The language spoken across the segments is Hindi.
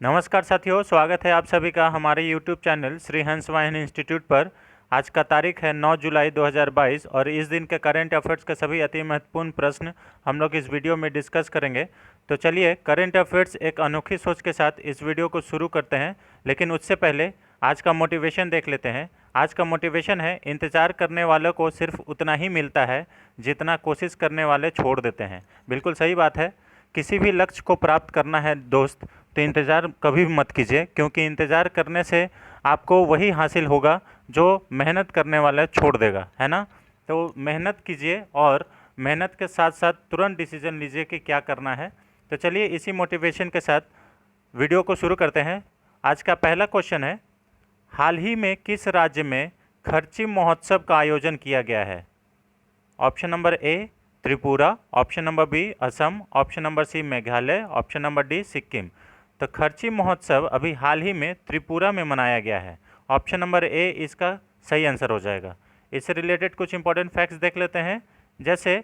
नमस्कार साथियों, स्वागत है आप सभी का हमारे YouTube चैनल श्री हंस वाहिनी इंस्टीट्यूट पर। आज का तारीख है 9 जुलाई 2022 और इस दिन के करंट अफेयर्स के सभी अति महत्वपूर्ण प्रश्न हम लोग इस वीडियो में डिस्कस करेंगे। तो चलिए करंट अफेयर्स एक अनोखी सोच के साथ इस वीडियो को शुरू करते हैं, लेकिन उससे पहले आज का मोटिवेशन देख लेते हैं। आज का मोटिवेशन है, इंतज़ार करने वालों को सिर्फ उतना ही मिलता है जितना कोशिश करने वाले छोड़ देते हैं। बिल्कुल सही बात है। किसी भी लक्ष्य को प्राप्त करना है दोस्त, तो इंतज़ार कभी भी मत कीजिए, क्योंकि इंतज़ार करने से आपको वही हासिल होगा जो मेहनत करने वाला छोड़ देगा, है ना। तो मेहनत कीजिए और मेहनत के साथ साथ तुरंत डिसीजन लीजिए कि क्या करना है। तो चलिए इसी मोटिवेशन के साथ वीडियो को शुरू करते हैं। आज का पहला क्वेश्चन है, हाल ही में किस राज्य में खर्ची महोत्सव का आयोजन किया गया है? Option number A Tripura, option number B Assam, option number C Meghalaya, option number D Sikkim. तो खर्ची महोत्सव अभी हाल ही में त्रिपुरा में मनाया गया है। ऑप्शन नंबर ए इसका सही आंसर हो जाएगा। इससे रिलेटेड कुछ इंपॉर्टेंट फैक्ट्स देख लेते हैं। जैसे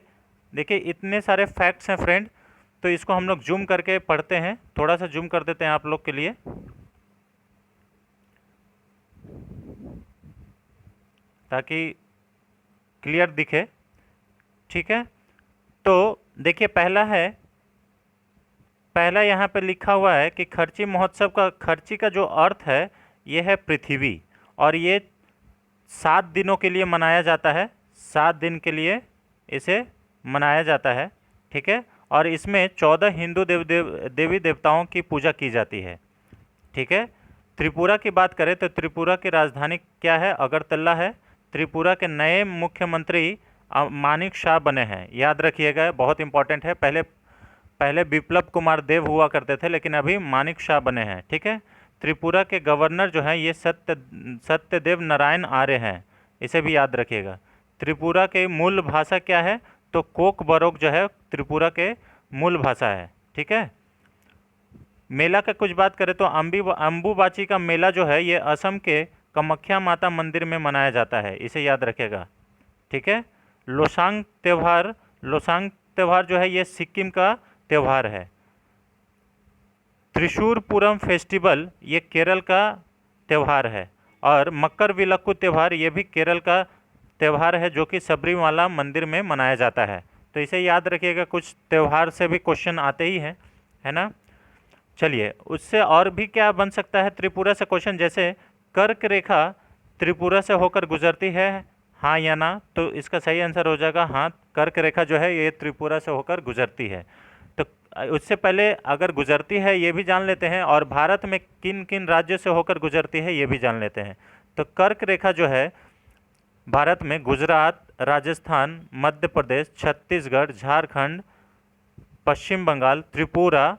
देखिए, इतने सारे फैक्ट्स हैं फ्रेंड, तो इसको हम लोग जूम करके पढ़ते हैं। थोड़ा सा जूम कर देते हैं आप लोग के लिए, ताकि क्लियर दिखे। ठीक है, तो देखिए पहला यहाँ पे लिखा हुआ है कि खर्ची महोत्सव का, खर्ची का जो अर्थ है ये है पृथ्वी, और ये 7 दिनों के लिए मनाया जाता है। 7 दिन के लिए इसे मनाया जाता है। ठीक है, और इसमें 14 हिंदू देवी देवताओं की पूजा की जाती है। ठीक है, त्रिपुरा की बात करें तो त्रिपुरा की राजधानी क्या है? अगरतला है। त्रिपुरा के नए मुख्यमंत्री मानिक शाह बने हैं, याद रखिएगा, बहुत इंपॉर्टेंट है। पहले बिप्लब कुमार देव हुआ करते थे, लेकिन अभी मानिक शाह बने हैं। ठीक है, त्रिपुरा के गवर्नर जो हैं ये सत्यदेव नारायण आर्य हैं, इसे भी याद रखिएगा। त्रिपुरा के मूल भाषा क्या है? तो कोक बरोक जो है त्रिपुरा के मूल भाषा है। ठीक है, मेला का कुछ बात करें तो अम्बुबाची का मेला जो है ये असम के कामाख्या माता मंदिर में मनाया जाता है, इसे याद रखेगा। ठीक है, लोसांग त्यौहार जो है ये सिक्किम का त्यौहार है। त्रिशूरपुरम फेस्टिवल ये केरल का त्यौहार है, और मकर विलक्कू त्यौहार ये भी केरल का त्यौहार है, जो कि सबरीमाला मंदिर में मनाया जाता है। तो इसे याद रखिएगा, कुछ त्यौहार से भी क्वेश्चन आते ही हैं, है ना। चलिए, उससे और भी क्या बन सकता है त्रिपुरा से क्वेश्चन, जैसे कर्क रेखा त्रिपुरा से होकर गुजरती है, हाँ या ना? तो इसका सही आंसर हो जाएगा हाँ, कर्क रेखा जो है ये त्रिपुरा से होकर गुजरती है। तो उससे पहले अगर गुजरती है ये भी जान लेते हैं, और भारत में किन किन राज्यों से होकर गुजरती है ये भी जान लेते हैं। तो कर्क रेखा जो है भारत में गुजरात, राजस्थान, मध्य प्रदेश, छत्तीसगढ़, झारखंड, पश्चिम बंगाल, त्रिपुरा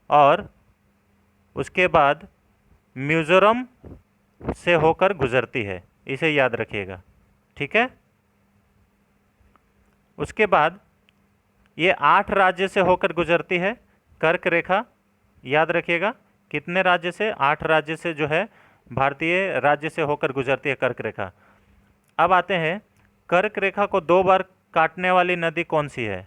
और उसके बाद मिजोरम से होकर गुजरती है, इसे याद रखिएगा। ठीक है, उसके बाद ये 8 राज्य से होकर गुजरती है कर्क रेखा, याद रखिएगा। कितने राज्य से? 8 राज्य से जो है भारतीय राज्य से होकर गुजरती है कर्क रेखा। अब आते हैं, कर्क रेखा को 2 बार काटने वाली नदी कौन सी है?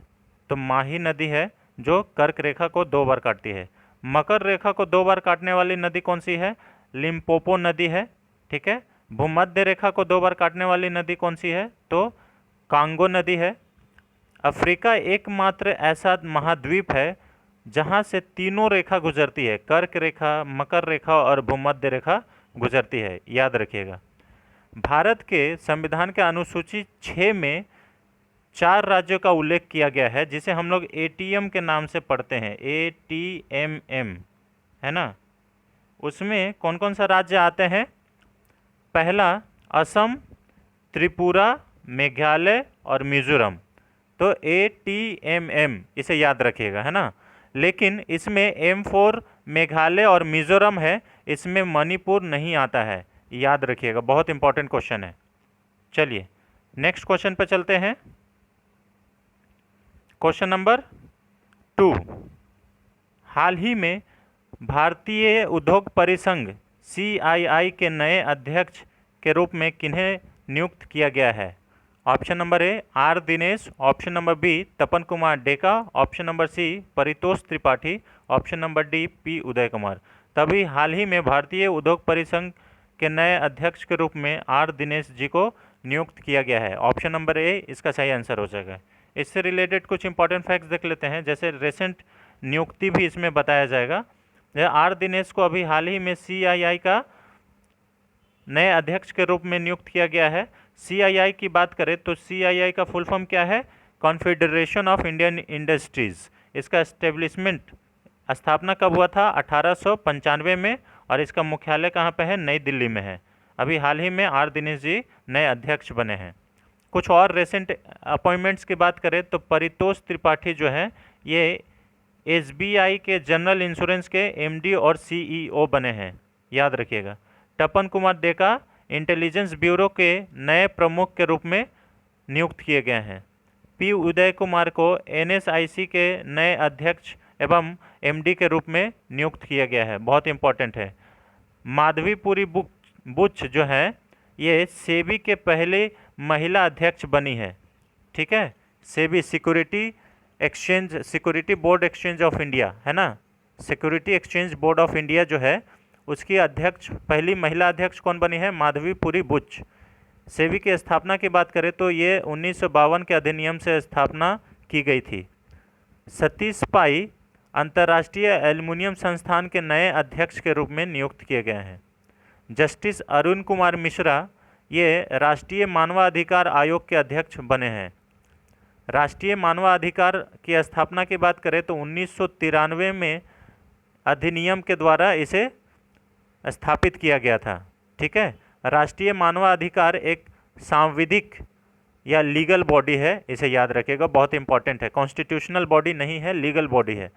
तो माही नदी है जो कर्क रेखा को 2 बार काटती है। मकर रेखा को 2 बार काटने वाली नदी कौन सी है? लिम्पोपो नदी है। ठीक है, भूमध्य रेखा को 2 बार काटने वाली नदी कौन सी है? तो कांगो नदी है। अफ्रीका एकमात्र ऐसा महाद्वीप है जहां से तीनों रेखा गुजरती है, कर्क रेखा, मकर रेखा और भूमध्य रेखा गुजरती है, याद रखिएगा। भारत के संविधान के अनुसूची 6 में 4 राज्यों का उल्लेख किया गया है, जिसे हम लोग एटीएम के नाम से पढ़ते हैं, ATMM, है ना। उसमें कौन कौन सा राज्य आते हैं? पहला असम, त्रिपुरा, मेघालय और मिजोरम। तो ATMM इसे याद रखिएगा, है ना। लेकिन इसमें M4 मेघालय और मिजोरम है, इसमें मणिपुर नहीं आता है, याद रखिएगा, बहुत इंपॉर्टेंट क्वेश्चन है। चलिए नेक्स्ट क्वेश्चन पर चलते हैं। क्वेश्चन नंबर 2, हाल ही में भारतीय उद्योग परिसंघ CII के नए अध्यक्ष के रूप में किन्हें नियुक्त किया गया है? Option number A R Dinesh, option number B Tapan Kumar Deka, option number C Paritosh Tripathi, option number D P Uday Kumar. तभी हाल ही में भारतीय उद्योग परिसंघ के नए अध्यक्ष के रूप में आर दिनेश जी को नियुक्त किया गया है। ऑप्शन नंबर ए इसका सही आंसर हो जाएगा। इससे रिलेटेड कुछ इंपॉर्टेंट फैक्ट्स देख लेते हैं, जैसे रिसेंट नियुक्ति भी इसमें बताया जाएगा। आर दिनेश को अभी हाल ही में CII का नए अध्यक्ष के रूप में नियुक्त किया गया है। CII की बात करें तो CII का फुल फॉर्म क्या है? Confederation of Indian industries. इसका एस्टेब्लिशमेंट स्थापना कब हुआ था? 1895 में, और इसका मुख्यालय कहाँ पे है? नई दिल्ली में है। अभी हाल ही में आर दिनेश जी नए अध्यक्ष बने हैं। कुछ और रेसेंट अपॉइंटमेंट्स की बात करें तो परितोष त्रिपाठी जो है ये SBI के जनरल इंश्योरेंस के MD और CEO बने हैं, याद रखिएगा। तपन कुमार डेका इंटेलिजेंस ब्यूरो के नए प्रमुख के रूप में नियुक्त किए गए हैं। पी उदय कुमार को NSIC के नए अध्यक्ष एवं MD के रूप में नियुक्त किया गया है, बहुत इंपॉर्टेंट है। माधवीपुरी बुच जो है ये सेबी के पहले महिला अध्यक्ष बनी है, ठीक है। SEBI security board exchange of India है ना, security exchange board of India जो है उसकी अध्यक्ष, पहली महिला अध्यक्ष कौन बनी है? माधवीपुरी बुच। सेबी की स्थापना की बात करें तो ये 1952 के अधिनियम से स्थापना की गई थी। सतीश पाई अंतर्राष्ट्रीय एल्युमिनियम संस्थान के नए अध्यक्ष के रूप में नियुक्त किए गए हैं। जस्टिस अरुण कुमार मिश्रा ये राष्ट्रीय मानवाधिकार आयोग के अध्यक्ष बने हैं। राष्ट्रीय मानवाधिकार की स्थापना की बात करें तो 1993 में अधिनियम के द्वारा इसे स्थापित किया गया था, ठीक है। राष्ट्रीय मानवाधिकार एक सांविधिक या लीगल बॉडी है, इसे याद रखिएगा, बहुत इंपॉर्टेंट है। कॉन्स्टिट्यूशनल बॉडी नहीं है, लीगल बॉडी है।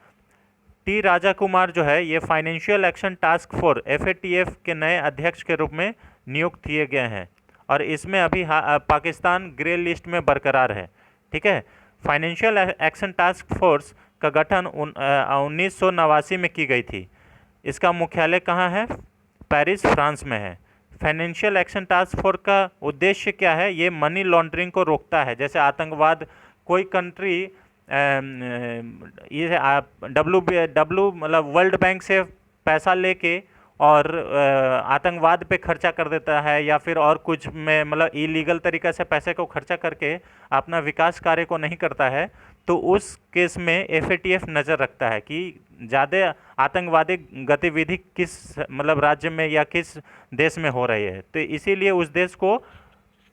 टी राजा कुमार जो है ये financial action task force FATF के नए अध्यक्ष के रूप में नियुक्त किए गए हैं, और इसमें अभी पाकिस्तान ग्रे लिस्ट में बरकरार है, ठीक है। फाइनेंशियल एक्शन टास्क फोर्स का गठन 1989 में की गई थी। इसका मुख्यालय कहाँ है? पेरिस, फ्रांस में है। फाइनेंशियल एक्शन टास्क फोर्स का उद्देश्य क्या है? ये मनी लॉन्ड्रिंग को रोकता है। जैसे आतंकवाद, कोई कंट्री ये मतलब वर्ल्ड बैंक से पैसा लेके और आतंकवाद पे खर्चा कर देता है, या फिर और कुछ में मतलब इलीगल तरीक़े से पैसे को खर्चा करके अपना विकास कार्य को नहीं करता है, तो उस केस में FATF नज़र रखता है कि ज़्यादा आतंकवादी गतिविधि किस मतलब राज्य में या किस देश में हो रही है, तो इसीलिए उस देश को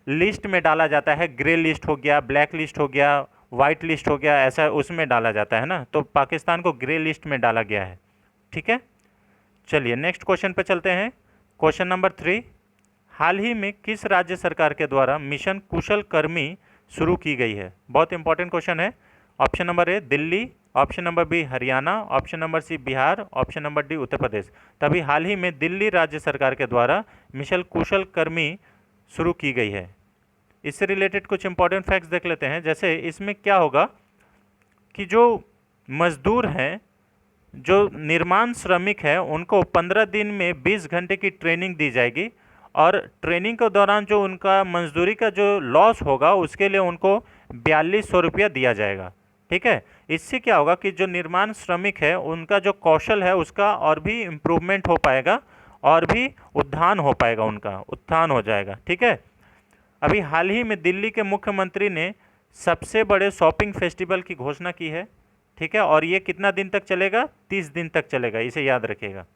लिस्ट में डाला जाता है। ग्रे लिस्ट हो गया, ब्लैक लिस्ट हो गया, वाइट लिस्ट हो गया, ऐसा उसमें डाला जाता है ना। तो पाकिस्तान को ग्रे लिस्ट में डाला गया है, ठीक है। चलिए नेक्स्ट क्वेश्चन पे चलते हैं। क्वेश्चन नंबर 3, हाल ही में किस राज्य सरकार के द्वारा मिशन कुशल कर्मी शुरू की गई है? बहुत इंपॉर्टेंट क्वेश्चन है। Option number A Delhi, option number B Haryana, option number C Bihar, option number D Uttar Pradesh. तभी हाल ही में दिल्ली राज्य सरकार के द्वारा मिशन कुशल कर्मी शुरू की गई है। इससे रिलेटेड कुछ इंपॉर्टेंट फैक्ट्स देख लेते हैं। जैसे इसमें क्या होगा कि जो मजदूर हैं, जो निर्माण श्रमिक हैं, उनको 15 दिन में 20 घंटे की ट्रेनिंग दी जाएगी, और ट्रेनिंग के दौरान जो उनका मजदूरी का जो लॉस होगा उसके लिए उनको 4200 रुपया दिया जाएगा, ठीक है। इससे क्या होगा कि जो निर्माण श्रमिक है उनका जो कौशल है उसका और भी इम्प्रूवमेंट हो पाएगा, और भी उत्थान हो पाएगा, उनका उत्थान हो जाएगा, ठीक है। अभी हाल ही में दिल्ली के मुख्यमंत्री ने सबसे बड़े शॉपिंग फेस्टिवल की घोषणा की है, ठीक है, और ये कितना दिन तक चलेगा? 30 दिन तक चलेगा, इसे याद रखिएगा।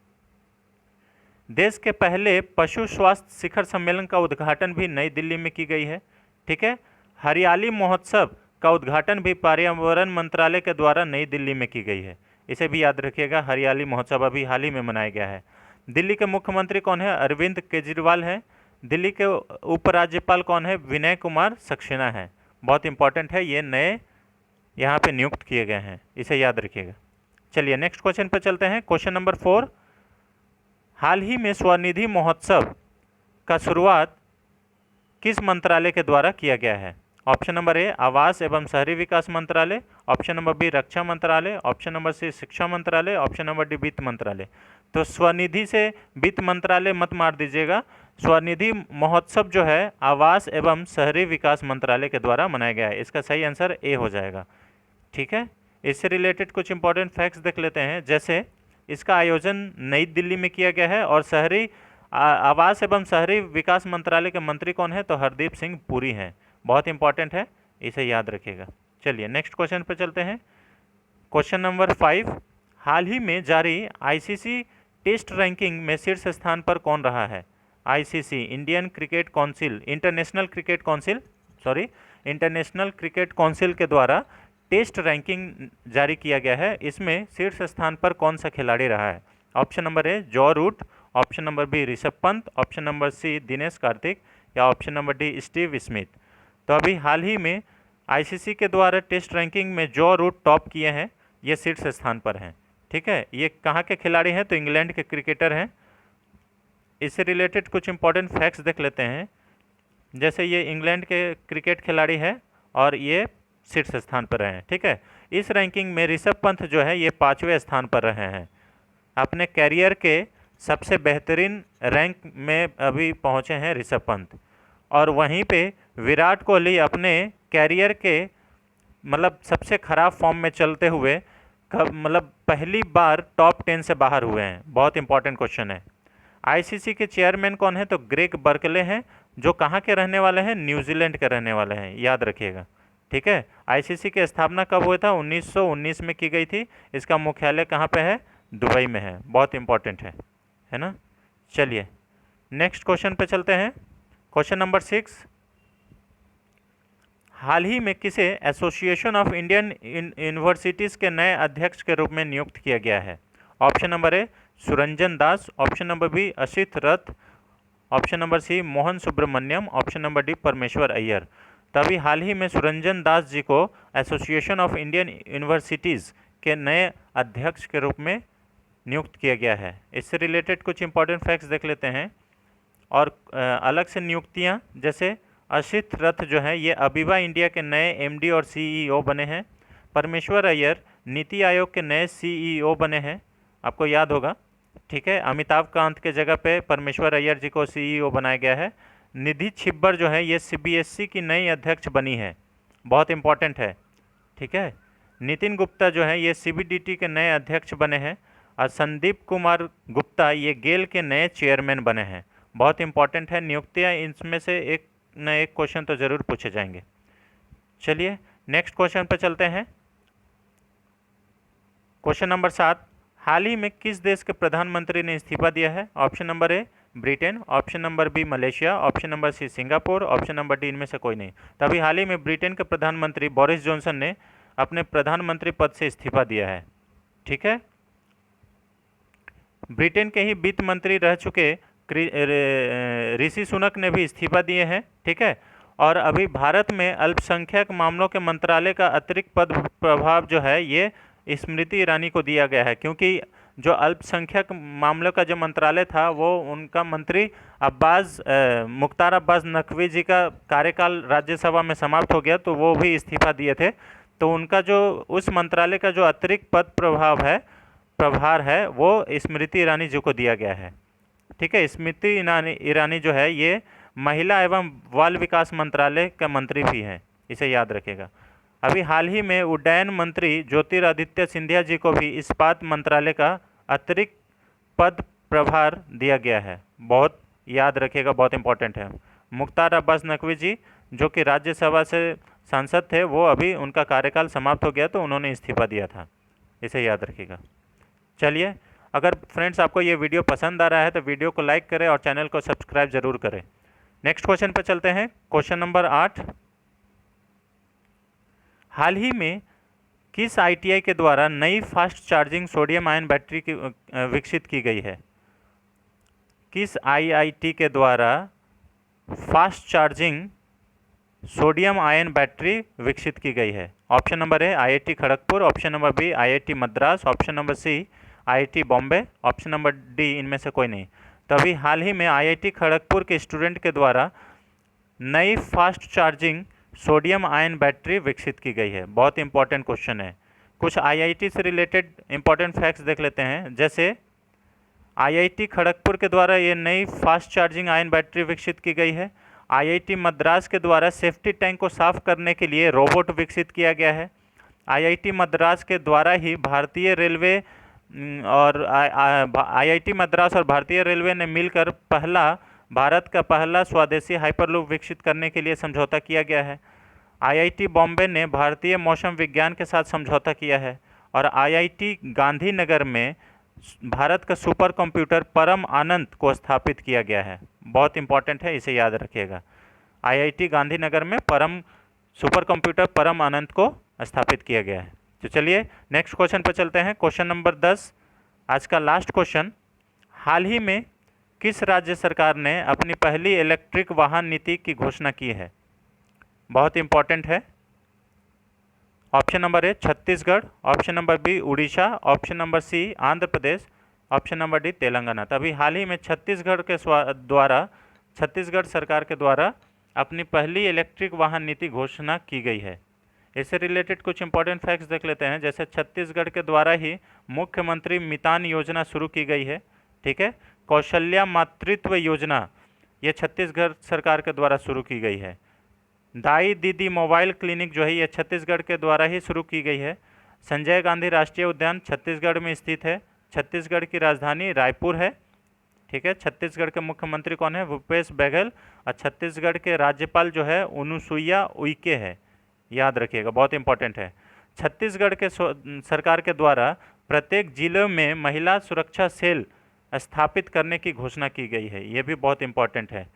देश के पहले पशु स्वास्थ्य शिखर सम्मेलन का उद्घाटन भी नई दिल्ली में की गई है, ठीक है। हरियाली महोत्सव का उद्घाटन भी पर्यावरण मंत्रालय के द्वारा नई दिल्ली में की गई है, इसे भी याद रखिएगा। हरियाली महोत्सव अभी हाल ही में मनाया गया है। दिल्ली के मुख्यमंत्री कौन है? अरविंद केजरीवाल हैं। दिल्ली के उपराज्यपाल कौन है? विनय कुमार सक्सेना है। बहुत इंपॉर्टेंट है, ये नए यहाँ पे नियुक्त किए गए हैं, इसे याद रखिएगा। चलिए नेक्स्ट क्वेश्चन पर चलते हैं। क्वेश्चन नंबर 4, हाल ही में स्वनिधि महोत्सव का शुरुआत किस मंत्रालय के द्वारा किया गया है? ऑप्शन नंबर ए आवास एवं शहरी विकास मंत्रालय, ऑप्शन नंबर बी रक्षा मंत्रालय, ऑप्शन नंबर सी शिक्षा मंत्रालय, ऑप्शन नंबर डी वित्त मंत्रालय। तो स्वनिधि से वित्त मंत्रालय मत मार दीजिएगा। स्वनिधि महोत्सव जो है आवास एवं शहरी विकास मंत्रालय के द्वारा मनाया गया है, इसका सही आंसर ए हो जाएगा, ठीक है। इससे रिलेटेड कुछ इंपॉर्टेंट फैक्ट्स देख लेते हैं। जैसे इसका आयोजन नई दिल्ली में किया गया है और शहरी आवास एवं शहरी विकास मंत्रालय के मंत्री कौन है, तो हरदीप सिंह पुरी हैं। बहुत इंपॉर्टेंट है, इसे याद रखिएगा। चलिए नेक्स्ट क्वेश्चन पे चलते हैं। क्वेश्चन नंबर 5, हाल ही में जारी आईसीसी टेस्ट रैंकिंग में शीर्ष स्थान पर कौन रहा है? ICC Indian cricket council international cricket council के द्वारा टेस्ट रैंकिंग जारी किया गया है। इसमें शीर्ष स्थान पर कौन सा खिलाड़ी रहा है? Option number A Joe Root, option number B Rishabh Pant, option number C Dinesh Karthik या option number D Steve Smith. तो अभी हाल ही में आईसीसी के द्वारा टेस्ट रैंकिंग में जॉ रूट टॉप किए हैं, ये शीर्ष स्थान पर हैं। ठीक है, ये कहाँ के खिलाड़ी हैं, तो इंग्लैंड के क्रिकेटर हैं। इससे रिलेटेड कुछ इंपॉर्टेंट फैक्ट्स देख लेते हैं। जैसे ये इंग्लैंड के क्रिकेट खिलाड़ी है और ये शीर्ष स्थान पर रहे हैं। ठीक है, इस रैंकिंग में ऋषभ पंत जो है ये 5वें स्थान पर रहे हैं। अपने कैरियर के सबसे बेहतरीन रैंक में अभी पहुंचे हैं ऋषभ पंत। और वहीं पे विराट कोहली अपने कैरियर के मतलब सबसे ख़राब फॉर्म में चलते हुए मतलब पहली बार टॉप 10 से बाहर हुए हैं। बहुत इंपॉर्टेंट क्वेश्चन है। आईसीसी के चेयरमैन कौन है, तो ग्रेग बर्कले हैं, जो कहाँ के रहने वाले हैं, न्यूजीलैंड के रहने वाले हैं, याद रखिएगा। ठीक है, आईसीसी की स्थापना कब हुआ था, 1919 में की गई थी। इसका मुख्यालय कहाँ पे है, दुबई में है। बहुत इंपॉर्टेंट है ना। चलिए नेक्स्ट क्वेश्चन पे चलते हैं। क्वेश्चन नंबर 6, हाल ही में किसे एसोसिएशन ऑफ इंडियन यूनिवर्सिटीज़ के नए अध्यक्ष के रूप में नियुक्त किया गया है? Option number A Suranjan Das, option number B Asit Rath, option number C Mohan Subramaniam, option number D Parameshwar Iyer. तभी हाल ही में सुरंजन दास जी को एसोसिएशन ऑफ इंडियन यूनिवर्सिटीज़ के नए अध्यक्ष के रूप में नियुक्त किया गया है। इससे रिलेटेड कुछ इंपॉर्टेंट फैक्ट्स देख लेते हैं। और अलग से नियुक्तियां, जैसे असित रथ जो हैं ये अबीबा इंडिया के नए एमडी और सीईओ बने हैं। परमेश्वर अय्यर नीति आयोग के नए सीईओ बने हैं, आपको याद होगा। ठीक है, अमिताभ कांत के जगह पे परमेश्वर अय्यर जी को सीईओ बनाया गया है। निधि छिब्बर जो है ये सीबीएसई की नई अध्यक्ष बनी है, बहुत इंपॉर्टेंट है। ठीक है, नितिन गुप्ता जो है ये सीबीडीटी के नए अध्यक्ष बने हैं। और संदीप कुमार गुप्ता ये गेल के नए चेयरमैन बने हैं। बहुत इंपॉर्टेंट है नियुक्तियाँ, इनमें से एक न एक क्वेश्चन तो ज़रूर पूछे जाएंगे। चलिए नेक्स्ट क्वेश्चन पर चलते हैं। क्वेश्चन नंबर 7, हाल ही में किस देश के प्रधानमंत्री ने इस्तीफा दिया है? Option number A Britain, option number B Malaysia, option number C Singapore, option number D इनमें से कोई नहीं। तभी हाल ही में ब्रिटेन के प्रधानमंत्री बोरिस जॉनसन ने अपने प्रधानमंत्री पद से इस्तीफा दिया है। ठीक है, ब्रिटेन के ही वित्त मंत्री रह चुके ऋषि सुनक ने भी इस्तीफा दिए हैं। ठीक है, और अभी भारत में अल्पसंख्यक मामलों के मंत्रालय का अतिरिक्त पद प्रभाव जो है ये स्मृति ईरानी को दिया गया है, क्योंकि जो अल्पसंख्यक मामलों का जो मंत्रालय था वो उनका मंत्री मुख्तार अब्बास नकवी जी का कार्यकाल राज्यसभा में समाप्त हो गया, तो वो भी इस्तीफा दिए थे। तो उनका जो उस मंत्रालय का जो अतिरिक्त पद प्रभार है वो स्मृति ईरानी जी को दिया गया है। ठीक है, स्मृति ईरानी जो है ये महिला एवं बाल विकास मंत्रालय का मंत्री भी हैं, इसे याद रखेगा। अभी हाल ही में उड्डयन मंत्री ज्योतिरादित्य सिंधिया जी को भी इस्पात मंत्रालय का अतिरिक्त पद प्रभार दिया गया है, बहुत याद रखिएगा, बहुत इंपॉर्टेंट है। मुख्तार अब्बास नकवी जी जो कि राज्यसभा से सांसद थे, वो अभी उनका कार्यकाल समाप्त हो गया तो उन्होंने इस्तीफा दिया था, इसे याद रखिएगा। चलिए, अगर फ्रेंड्स आपको ये वीडियो पसंद आ रहा है तो वीडियो को लाइक करें और चैनल को सब्सक्राइब जरूर करें। नेक्स्ट क्वेश्चन पर चलते हैं। क्वेश्चन नंबर 8, हाल ही में किस आईटीआई के द्वारा नई fast charging sodium ion battery की विकसित की गई है? किस आईआईटी के द्वारा fast charging sodium ion battery विकसित की गई है? Option number A IIT Kharagpur, option number B IIT Madras, option number C IIT Bombay, option number D इनमें से कोई नहीं। तो अभी हाल ही में आईआईटी खड़गपुर के स्टूडेंट के द्वारा नई fast charging sodium ion battery विकसित की गई है। बहुत इंपॉर्टेंट क्वेश्चन है। कुछ आईआईटी से रिलेटेड इंपॉर्टेंट फैक्ट्स देख लेते हैं। जैसे आईआईटी खड़गपुर के द्वारा ये नई फास्ट चार्जिंग आयन बैटरी विकसित की गई है। आईआईटी मद्रास के द्वारा सेफ्टी टैंक को साफ करने के लिए रोबोट विकसित किया गया है। आईआईटी मद्रास के द्वारा ही भारतीय रेलवे और आईआईटी मद्रास और भारतीय रेलवे ने मिलकर भारत का पहला स्वदेशी हाइपरलूप विकसित करने के लिए समझौता किया गया है। आईआईटी बॉम्बे ने भारतीय मौसम विज्ञान के साथ समझौता किया है और आईआईटी गांधीनगर में भारत का सुपर कंप्यूटर परम आनंद को स्थापित किया गया है। बहुत इंपॉर्टेंट है, इसे याद रखिएगा। आईआईटी गांधीनगर में सुपर कंप्यूटर परम आनंद को स्थापित किया गया है। तो चलिए नेक्स्ट क्वेश्चन पर चलते हैं। क्वेश्चन नंबर 10, आज का लास्ट क्वेश्चन। हाल ही में किस राज्य सरकार ने अपनी पहली इलेक्ट्रिक वाहन नीति की घोषणा की है? बहुत इंपॉर्टेंट है। Option number A Chhattisgarh, option number B Orissa, option number C Andhra Pradesh, option number D Telangana. तभी हाल ही में छत्तीसगढ़ सरकार के द्वारा अपनी पहली इलेक्ट्रिक वाहन नीति घोषणा की गई है। इससे रिलेटेड कुछ इंपॉर्टेंट फैक्ट्स देख लेते हैं। जैसे छत्तीसगढ़ के द्वारा ही मुख्यमंत्री मितान योजना शुरू की गई है। ठीक है, कौशल्या मातृत्व योजना ये छत्तीसगढ़ सरकार के द्वारा शुरू की गई है। दाई दीदी मोबाइल क्लिनिक जो है ये छत्तीसगढ़ के द्वारा ही शुरू की गई है। संजय गांधी राष्ट्रीय उद्यान छत्तीसगढ़ में स्थित है। छत्तीसगढ़ की राजधानी रायपुर है। ठीक है, छत्तीसगढ़ के मुख्यमंत्री कौन है? भूपेश बघेल। और छत्तीसगढ़ के राज्यपाल जो है अनुसुईया उइके है, याद रखिएगा, बहुत इंपॉर्टेंट है। छत्तीसगढ़ के सरकार के द्वारा प्रत्येक जिले में महिला सुरक्षा सेल स्थापित करने की घोषणा की गई है। ये भी बहुत इंपॉर्टेंट है।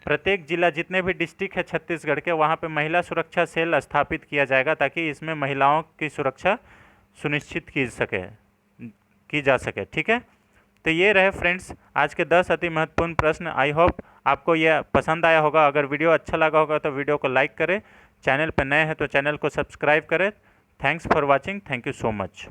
प्रत्येक जिला, जितने भी डिस्ट्रिक्ट है छत्तीसगढ़ के, वहाँ पे महिला सुरक्षा सेल स्थापित किया जाएगा ताकि इसमें महिलाओं की सुरक्षा सुनिश्चित की जा सके। ठीक है, तो ये रहे फ्रेंड्स आज के 10 अति महत्वपूर्ण प्रश्न। आई होप आपको यह पसंद आया होगा। अगर वीडियो अच्छा लगा होगा तो वीडियो को लाइक करें, चैनल पर नए हैं तो चैनल को सब्सक्राइब करें। Thanks for watching, thank you so much.